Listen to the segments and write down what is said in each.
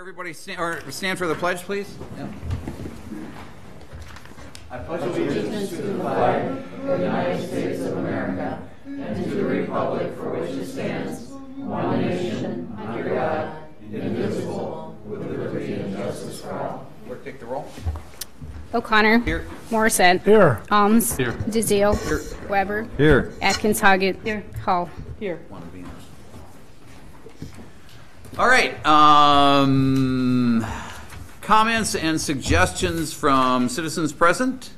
Everybody stand for the pledge, please. Yeah. I pledge allegiance to the flag of the United States of America and to the republic for which it stands, one nation, under God, indivisible, with liberty and justice for all. Clerk, take the roll. O'Connor. Here. Morissette. Here. Alms. Here. DeZiel. Here. Weber. Here. Atkins Hoggett. Here. Hall. Here. All right. Comments and suggestions from citizens present?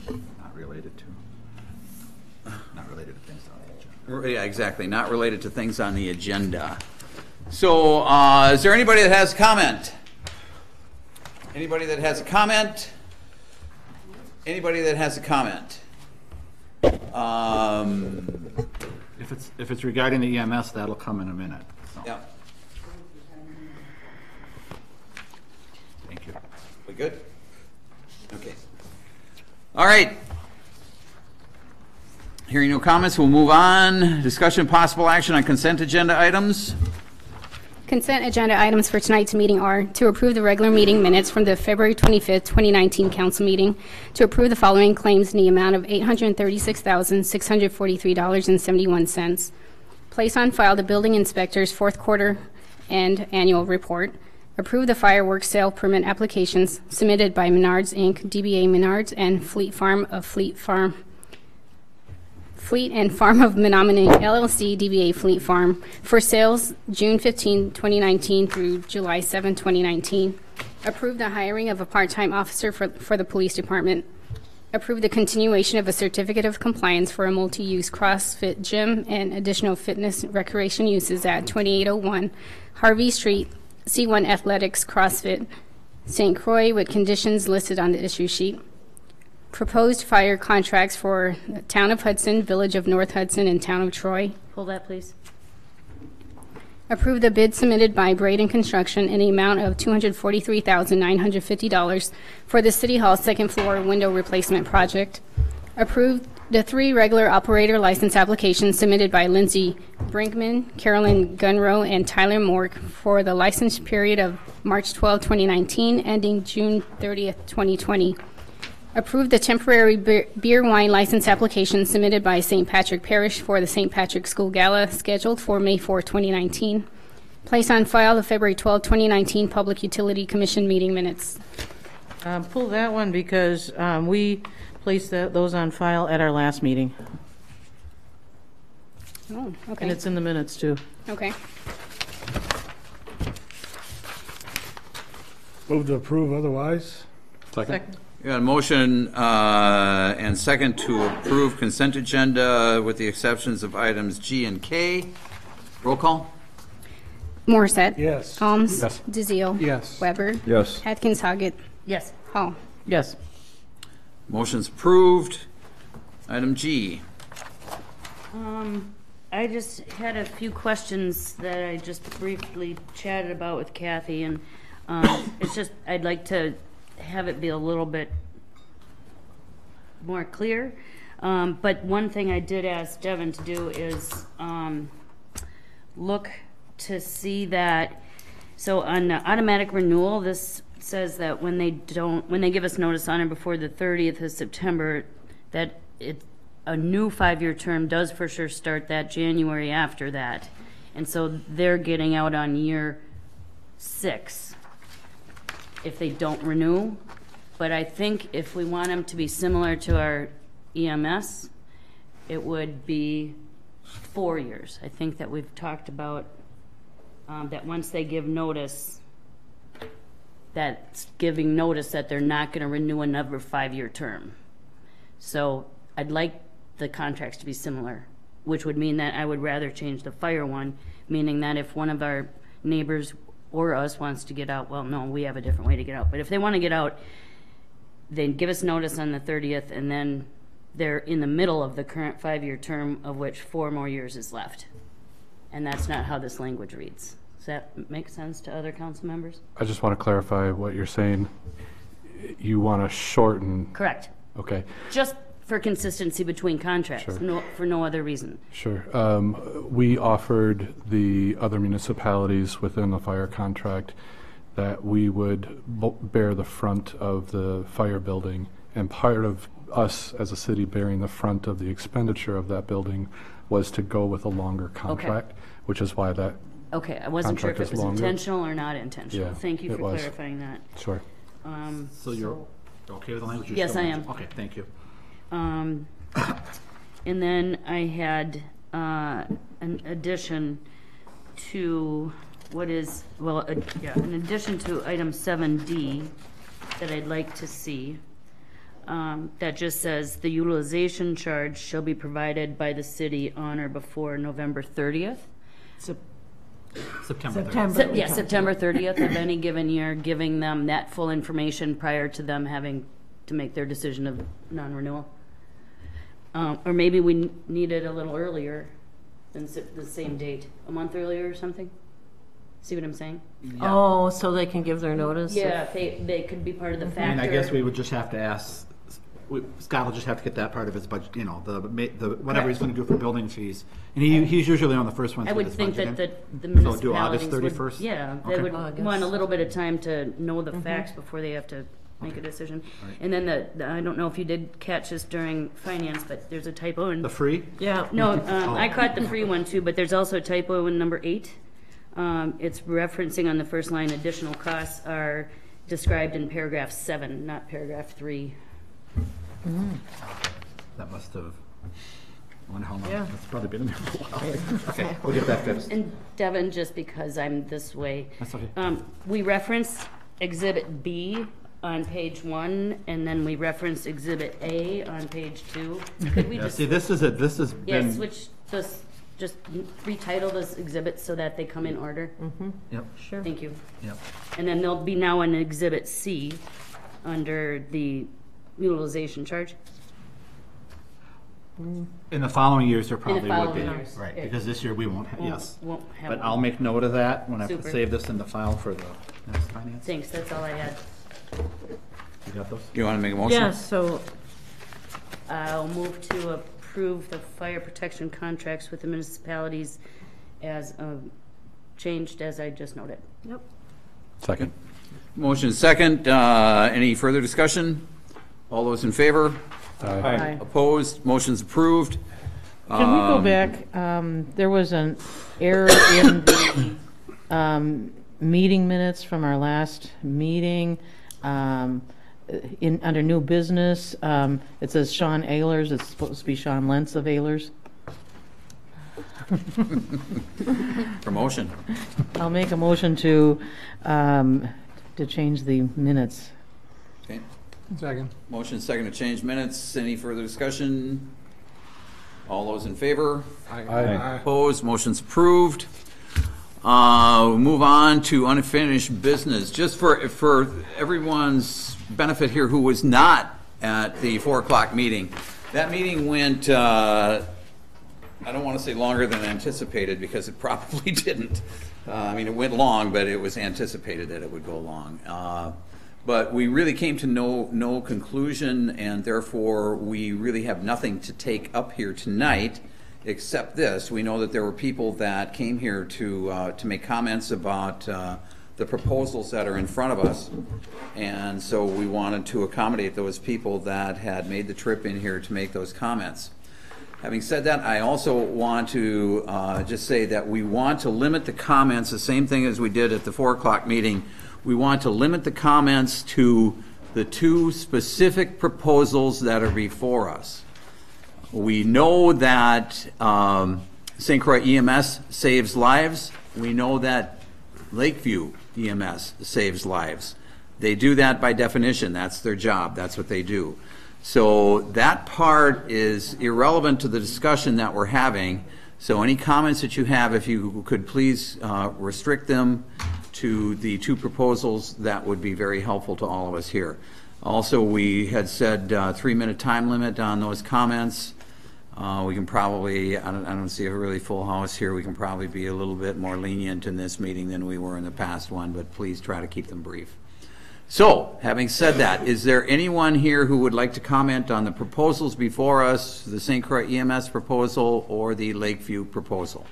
Not related to things on the agenda. Yeah, exactly. Not related to things on the agenda. So, is there anybody that has comment? Anybody that has a comment? Anybody that has a comment? If it's regarding the EMS, that'll come in a minute. So. Yeah. Thank you. We good? Okay. All right. Hearing no comments, we'll move on. Discussion possible action on consent agenda items. Consent agenda items for tonight's meeting are to approve the regular meeting minutes from the February 25th, 2019 council meeting, to approve the following claims in the amount of $836,643.71, place on file the building inspector's fourth quarter and annual report, approve the fireworks sale permit applications submitted by Menards Inc., DBA Menards, and Fleet and Farm of Menominee LLC, DBA Fleet Farm, for sales June 15, 2019 through July 7, 2019. Approve the hiring of a part-time officer for the police department. Approve the continuation of a certificate of compliance for a multi-use CrossFit gym and additional fitness recreation uses at 2801 Harvey Street, C1 Athletics CrossFit, St. Croix, with conditions listed on the issue sheet. Proposed fire contracts for the Town of Hudson, Village of North Hudson, and Town of Troy. Pull that, please. Approve the bid submitted by Braden Construction in the amount of $243,950 for the City Hall second floor window replacement project. Approve the 3 regular operator license applications submitted by Lindsay Brinkman, Carolyn Gunrow, and Tyler Mork for the license period of March 12, 2019, ending June 30th, 2020. Approve the temporary beer wine license application submitted by St. Patrick Parish for the St. Patrick School Gala scheduled for May 4, 2019. Place on file the February 12, 2019 Public Utility Commission meeting minutes. Pull that one because we placed those on file at our last meeting. Oh, okay. And it's in the minutes too. Okay. Move to approve otherwise. Second. We got a motion and second to approve consent agenda with the exceptions of items G and K. Roll call. Morissette. Yes. Alms. Yes. DeZiel. Yes. Weber. Yes. Atkins Hoggett. Yes. Hall. Yes. Motion's approved. Item G. I just had a few questions that I just briefly chatted about with Kathy, and it's just I'd like to have it be a little bit more clear. But one thing I did ask Devin to do is look to see that, so on automatic renewal, this says that when they give us notice on it before the 30th of September, that a new 5-year term does for sure start that January after that. And so they're getting out on year 6 if they don't renew. But I think if we want them to be similar to our EMS, it would be 4 years. I think that we've talked about that once they give notice, that's giving notice that they're not going to renew another 5-year term. So I'd like the contracts to be similar, which would mean that I would rather change the fire one, meaning that if one of our neighbors or us wants to get out, well, no, we have a different way to get out. But if they want to get out, they give us notice on the 30th, and then they're in the middle of the current 5-year term, of which 4 more years is left. And that's not how this language reads. Does that make sense to other council members? I just want to clarify what you're saying. You want to shorten. Correct. Okay. Just for consistency between contracts, Sure. for no other reason. Sure. We offered the other municipalities within the fire contract that we would bear the front of the fire building, and part of us as a city bearing the front of the expenditure of that building was to go with a longer contract, which is why that, Okay, I wasn't sure if Contract it is was longer. intentional or not intentional. Yeah, Thank you it for was. clarifying that. sure. So you're okay with the language? You're Yes, still- I am. Okay, thank you. And then I had an addition to what is, well, in addition to item 7D that I'd like to see, that just says the utilization charge shall be provided by the city on or before November 30th. September 3rd. September 30th of any given year, giving them that full information prior to them having to make their decision of non-renewal. Or maybe we need it a little earlier than the same date, a month earlier or something? See what I'm saying? Oh, so they can give their notice? Yeah, they could be part of the factor. And I guess we would just have to ask, Scott will just have to get that part of his budget, the whatever he's going to do for building fees. And he's usually on the first one. I would think that the So municipalities do August would. 31st? Yeah, they Okay. would August. want a little bit of time to know the facts before they have to make a decision. And then I don't know if you did catch this during finance, but there's a typo in. The free? Yeah. No, I caught the free one too, but there's also a typo in number 8. It's referencing on the first line, additional costs are described in paragraph 7, not paragraph 3. That must have, I wonder how long, Yeah. it's probably been in there for a while. Okay, we'll get that fixed. And Devin, just because I'm this way. That's okay. We reference Exhibit B on page 1, and then we reference Exhibit A on page 2. Could we Yeah, just, see, this has yeah, been, switch this, just retitle this exhibits so that they come in order? yep, Sure. Thank you. yep. And then there'll be now an Exhibit C under the utilization charge. In the following years, there probably would be. following years, Right, yeah. because this year we won't, yes. Won't have But one. I'll make note of that when I Super. save this in the file for the next finance. Thanks, that's all I had. You got those? You want to make a motion? Yes, so I'll move to approve the fire protection contracts with the municipalities as changed as I just noted. Second. Motion is second. Any further discussion? All those in favor? Aye. Opposed? Motion's approved. Can we go back? There was an error in the meeting minutes from our last meeting. Under new business, it says Sean Ehlers. It's supposed to be Sean Lentz of Ehlers. Promotion. I'll make a motion to change the minutes. Okay. Second. Motion is second to change minutes. Any further discussion? All those in favor? Aye. Opposed? Motion's approved. We'll move on to unfinished business. Just for everyone's benefit here who was not at the 4 o'clock meeting, that meeting went, I don't want to say longer than anticipated because it probably didn't. I mean, it went long, but it was anticipated that it would go long. But we really came to no conclusion, and therefore we really have nothing to take up here tonight except this. We know that there were people that came here to make comments about the proposals that are in front of us, and so we wanted to accommodate those people that had made the trip in here to make those comments. Having said that, I also want to just say that we want to limit the comments, the same thing as we did at the 4 o'clock meeting. We want to limit the comments to the 2 specific proposals that are before us. We know that St. Croix EMS saves lives. We know that Lakeview EMS saves lives. They do that by definition. That's their job. That's what they do. So that part is irrelevant to the discussion that we're having. So any comments that you have, if you could please restrict them to the 2 proposals, that would be very helpful to all of us here. Also, we had said 3-minute time limit on those comments. We can probably, I don't see a really full house here, we can probably be a little bit more lenient in this meeting than we were in the past one, but please try to keep them brief. So, having said that, is there anyone here who would like to comment on the proposals before us, the St. Croix EMS proposal or the Lakeview proposal?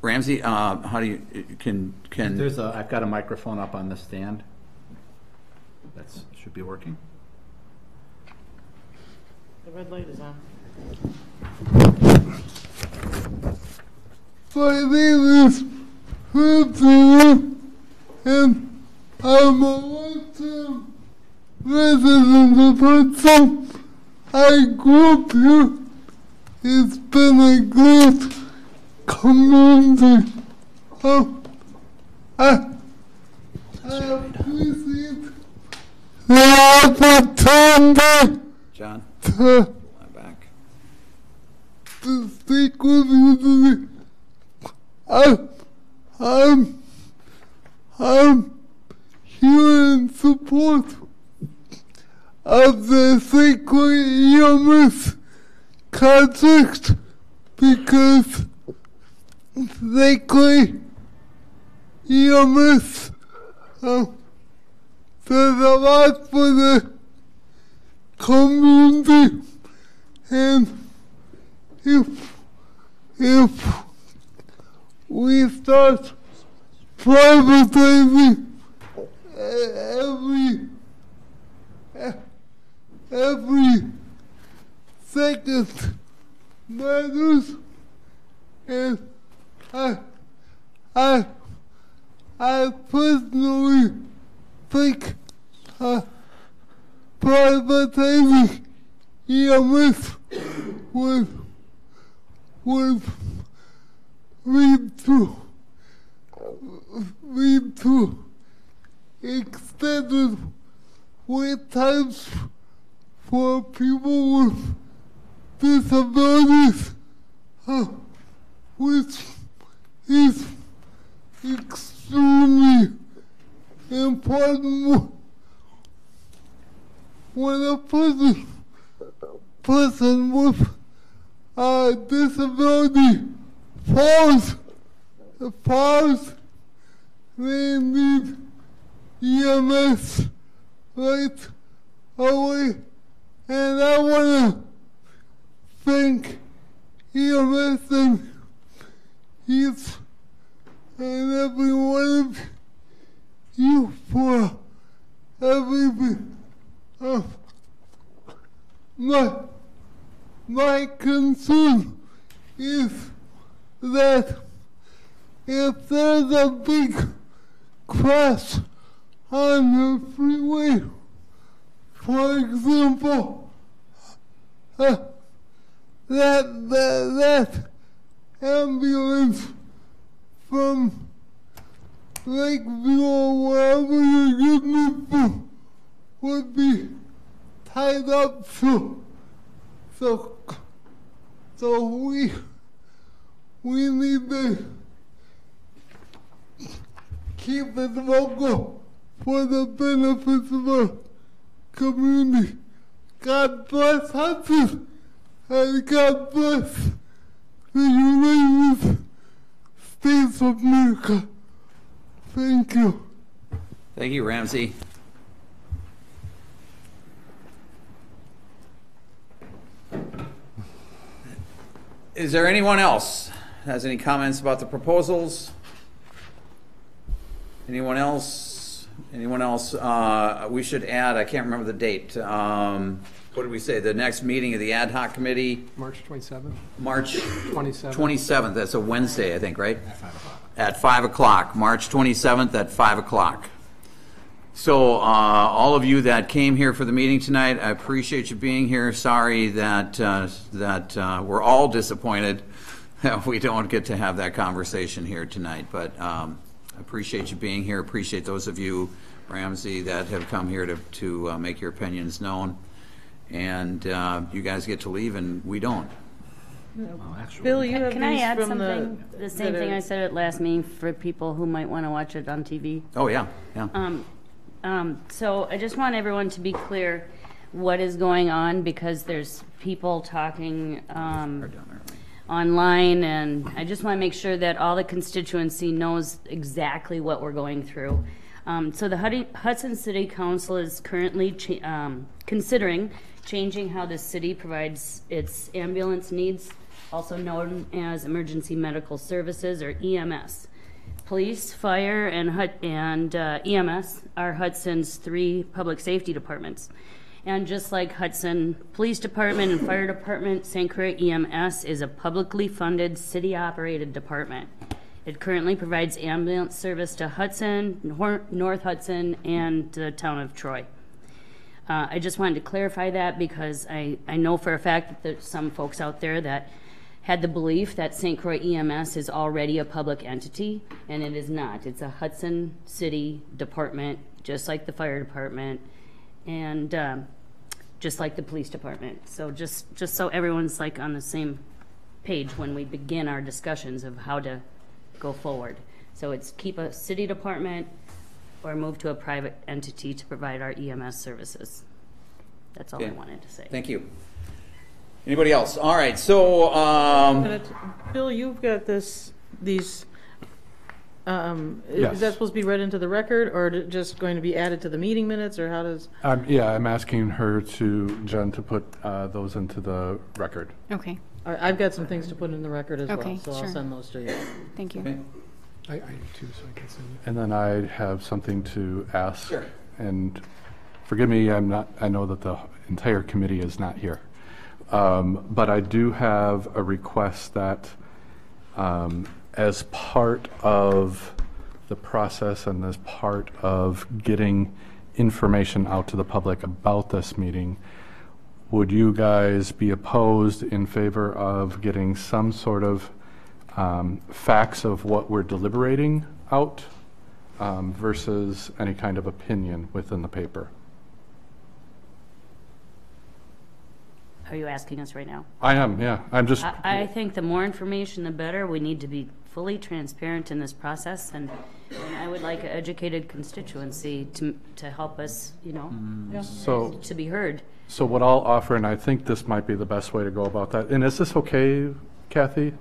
Ramsey, how do you, can, I've got a microphone up on the stand. That should be working. The red light is on. My name is Hudson, and I'm a long-term resident of Hudson. I grew up here. It's been a great community. I appreciate the opportunity John, to I'm back. speak with you today. I'm here in support of the sacred EMS contract because sacred EMS does a lot for the community, and if we start privatizing every second matters, and I personally think privatizing EMS would lead to extended wait times for people with disabilities, which is extremely important when a person with a disability falls, they need EMS right away. And I want to thank EMS and each and every one of you for everything. My concern is that if there's a big crash on the freeway, for example, that ambulance from Lakeview or wherever you're getting it from would be tied up. So we need to keep it local for the benefits of our community. God bless Hudson, and God bless the United States of America. Thank you. Thank you, Ramsey. Is there anyone else that has any comments about the proposals? Anyone else? Anyone else? We should add, I can't remember the date. What did we say? The next meeting of the ad hoc committee? March 27th. March 27th. 27th. That's a Wednesday, I think, right? At 5 o'clock. March 27th at 5 o'clock. So all of you that came here for the meeting tonight, I appreciate you being here. Sorry that we're all disappointed that we don't get to have that conversation here tonight. But I appreciate you being here. Appreciate those of you, Ramsey, that have come here to make your opinions known. And you guys get to leave, and we don't. Bill, you have Can I these add from something? The same thing I said at last meeting for people who might want to watch it on TV. Oh, yeah, yeah. So I just want everyone to be clear what is going on, because there's people talking online, and I just want to make sure that all the constituency knows exactly what we're going through. So the Hudson City Council is currently considering changing how the city provides its ambulance needs also known as Emergency Medical Services, or EMS. Police, fire, and EMS are Hudson's 3 public safety departments. And just like Hudson Police Department and Fire Department, St. Croix EMS is a publicly funded, city-operated department. It currently provides ambulance service to Hudson, North Hudson, and the town of Troy. I just wanted to clarify that because I know for a fact that there's some folks out there that had the belief that St. Croix EMS is already a public entity, and it is not. It's a Hudson City department, just like the fire department, and just like the police department. So just so everyone's like on the same page when we begin our discussions of how to go forward. So it's keep a city department or move to a private entity to provide our EMS services. That's all I wanted to say. Thank you. Anybody else? All right, so Bill, you've got these, Yes. is that supposed to be read into the record, or just going to be added to the meeting minutes, or how does? Yeah, I'm asking Jen to put those into the record. Okay, I've got some things to put in the record as Okay, well, so I'll sure. send those to you. thank you. okay. I do too, so I can send you. And then I have something to ask. Sure. And forgive me, I know that the entire committee is not here. But I do have a request that as part of the process and as part of getting information out to the public about this meeting, would you guys be opposed in favor of getting some sort of facts of what we're deliberating out versus any kind of opinion within the paper? Are you asking us right now? I am, yeah. I'm just, I think the more information, the better. We need to be fully transparent in this process, and I would like an educated constituency to help us, so, to be heard. so what I'll offer, and I think this might be the best way to go about that, and is this okay, Kathy?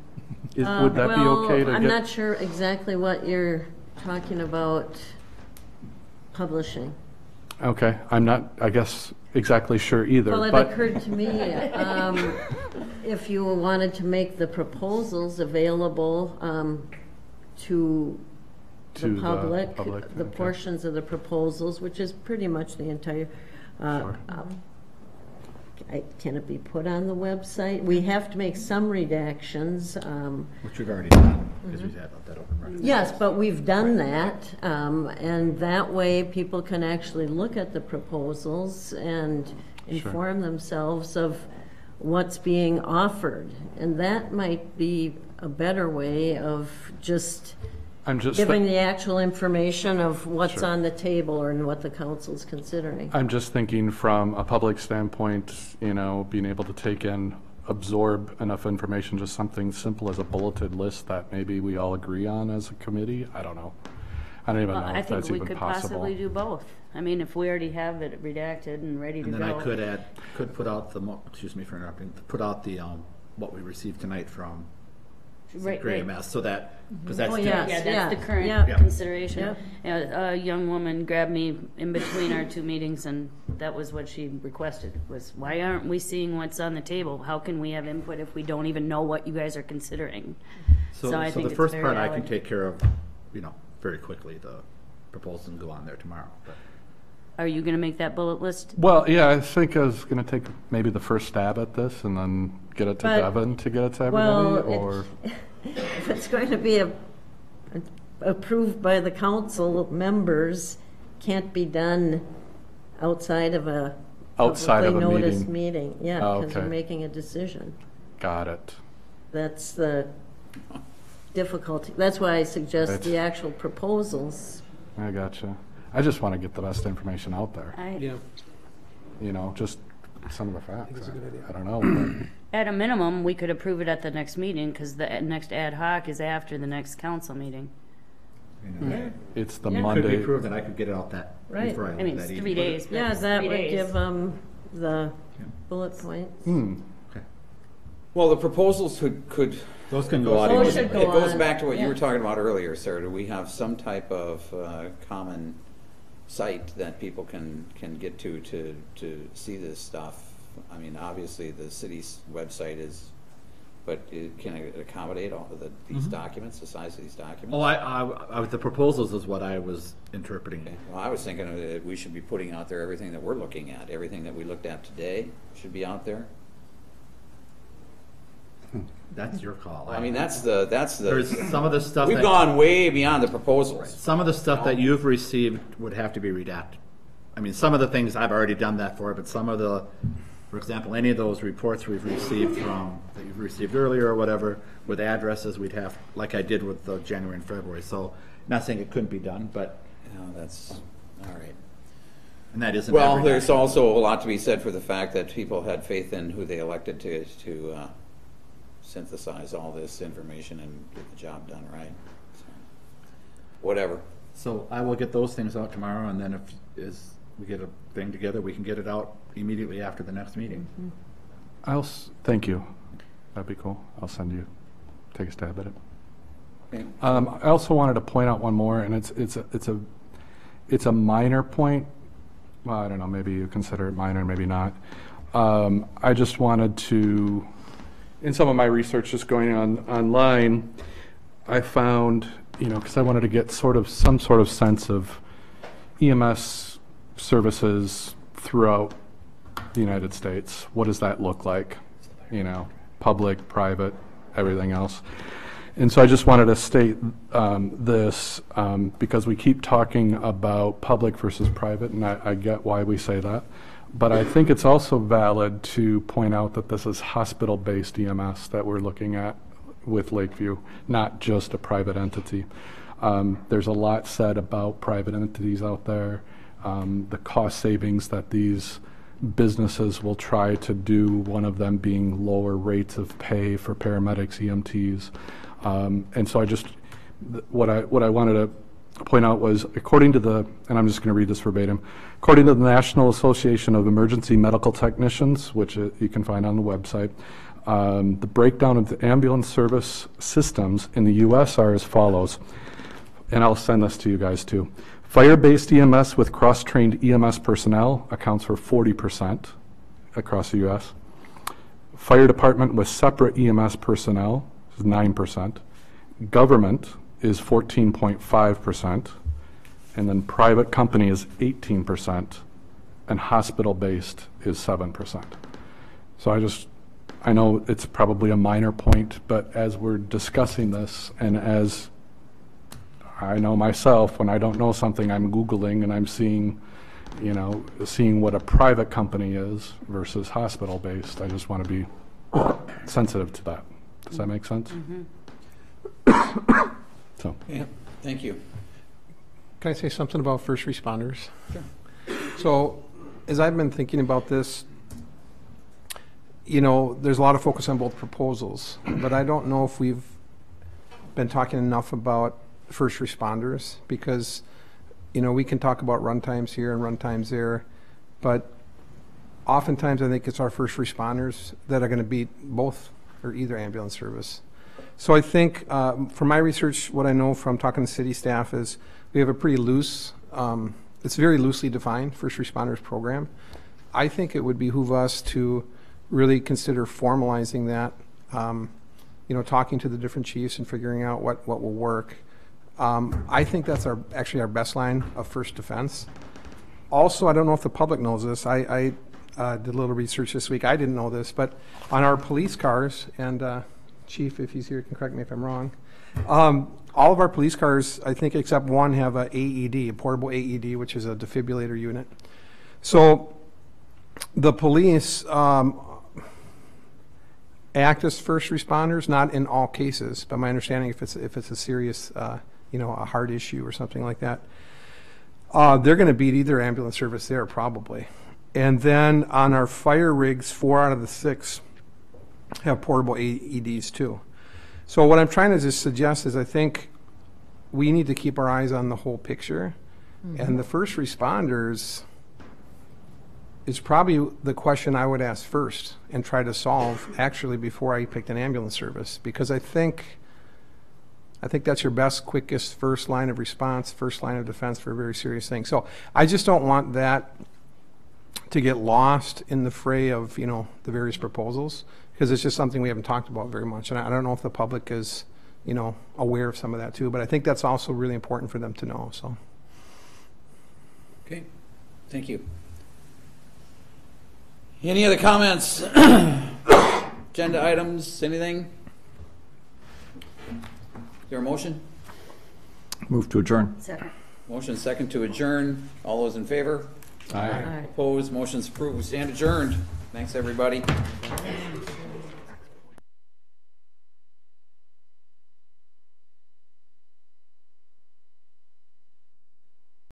Would that be okay to I'm get? not sure exactly what you're talking about publishing. Okay, I'm not, I guess, exactly sure either, Well, it but, occurred to me, if you wanted to make the proposals available to To the public, the okay. portions of the proposals, which is pretty much the entire, Sure. can it be put on the website? We have to make some redactions. Which we've already done, because we have that open record. Yes, but we've done that, and that way people can actually look at the proposals and inform themselves of what's being offered. And that might be a better way of just I'm just, giving the actual information of what's Sure. on the table and what the council's considering. I'm just thinking from a public standpoint, being able to take in, absorb enough information, just something simple as a bulleted list that maybe we all agree on as a committee. I don't know. I don't even know I if think that's we even could possible. possibly do both. I mean, if we already have it redacted and ready to And go. then I could put out excuse me for interrupting, put out the, what we received tonight from Right, Gray right. MS, so that, because that's. Oh, the- yes. Yeah, Yeah, that's the current yeah. consideration. Yeah. Yeah, a young woman grabbed me in between our 2 meetings, and that was what she requested, was why aren't we seeing what's on the table? How can we have input if we don't even know what you guys are considering? So I think the it's first very part I can valid. take care of, very quickly, the proposals and go on there tomorrow. But Are you gonna make that bullet list? Well, yeah, I think I was going to take maybe the first stab at this and then get it to But- Devin to get it to Well, everybody, or? If it's going to be approved by the council members, can't be done outside of a Outside of a publicly noticed meeting. meeting. Yeah, Oh, because you're okay. making a decision. Got it. That's the difficulty. That's why I suggest Right. the actual proposals. I gotcha. I just want to get the best information out there, just some of the facts. That's a good idea. I don't know. At a minimum, we could approve it at the next meeting, because the next ad hoc is after the next council meeting. but It's the Yeah. Could be Monday. approved, and I could get it out that. Right. before I mean, that it's evening. 3 days. but Yeah, it's that 3 would days. give them the bullet points. Well, the proposals could Those can go out. Those even- should go It goes on, back to what you yeah. were talking about earlier, sir. Do we have some type of common site that people can get to see this stuff? I mean, obviously, the city's website is, but can it accommodate all of these documents, the size of these documents? Oh, the proposals is what I was interpreting. Okay. Well, I was thinking that we should be putting out there everything that we're looking at, everything that we looked at today should be out there. That's your call. I mean, that's the. There's some of the stuff We've gone way beyond the proposals. Some of the stuff that you've received would have to be redacted. I mean, some of the things I've already done that for, but some of the, for example, any of those reports we've received that you've received earlier or whatever, with addresses, we'd have, like I did with the January and February. So, not saying it couldn't be done, but. No, that's, all right. And that isn't. Well, there's also a lot to be said for the fact that people had faith in who they elected to synthesize all this information and get the job done right. So, whatever. So I will get those things out tomorrow, and then if we get a thing together, we can get it out immediately after the next meeting. Thank you. That'd be cool. I'll send you, take a stab at it. Okay. I also wanted to point out one more, and it's a minor point. Well, I don't know, maybe you consider it minor, maybe not. I just wanted to, in some of my research just going online, I found, because I wanted to get some sort of sense of EMS services throughout the United States. What does that look like? Public, private, everything else. And so I just wanted to state this because we keep talking about public versus private, and I get why we say that. But I think it's also valid to point out that this is hospital-based EMS that we're looking at with Lakeview, not just a private entity. There's a lot said about private entities out there, the cost savings that these businesses will try to do, one of them being lower rates of pay for paramedics, EMTs. And so what I wanted to point out was, according to and I'm just going to read this verbatim, according to the National Association of Emergency Medical Technicians, which you can find on the website, the breakdown of the ambulance service systems in the U.S. are as follows, and I'll send this to you guys too. Fire-based EMS with cross-trained EMS personnel accounts for 40% across the U.S. Fire department with separate EMS personnel is 9%. Government is 14.5%. And then private company is 18%. And hospital-based is 7%. So I know it's probably a minor point, but as we're discussing this, and as I know myself, when I don't know something, I'm Googling and I'm seeing what a private company is versus hospital-based. I just want to be sensitive to that. Does that make sense? So. Yeah, thank you. Can I say something about first responders? Sure. So, as I've been thinking about this, there's a lot of focus on both proposals, but I don't know if we've been talking enough about first responders, because we can talk about run times here and run times there, but oftentimes I think it's our first responders that are going to beat both or either ambulance service. So I think from my research, what I know from talking to city staff is we have a pretty loose, it's very loosely defined first responders program. I think it would behoove us to really consider formalizing that, talking to the different chiefs and figuring out what will work. I think that's actually our best line of first defense. Also, I don't know if the public knows this. I did a little research this week. I didn't know this, but on our police cars, and Chief, if he's here, can correct me if I'm wrong, all of our police cars, I think except one, have a AED, a portable AED, which is a defibrillator unit. So the police act as first responders, not in all cases, but my understanding, if it's a serious a heart issue or something like that, they're going to beat either ambulance service there probably. And then on our fire rigs, 4 out of the 6 have portable AEDs too. So what I'm trying to just suggest is I think we need to keep our eyes on the whole picture. Mm-hmm. And the first responders is probably the question I would ask first and try to solve actually before I picked an ambulance service, because I think that's your best, quickest first line of response, first line of defense for a very serious thing. So I just don't want that to get lost in the fray of, you know, the various proposals, because it's just something we haven't talked about very much. And I don't know if the public is, you know, aware of some of that too, but I think that's also really important for them to know, so. Okay, thank you. Any other comments? Agenda items, anything? Is there a motion? Move to adjourn. Second. Motion second to adjourn. All those in favor? Aye. Opposed? Motion's approved. We stand adjourned. Thanks, everybody.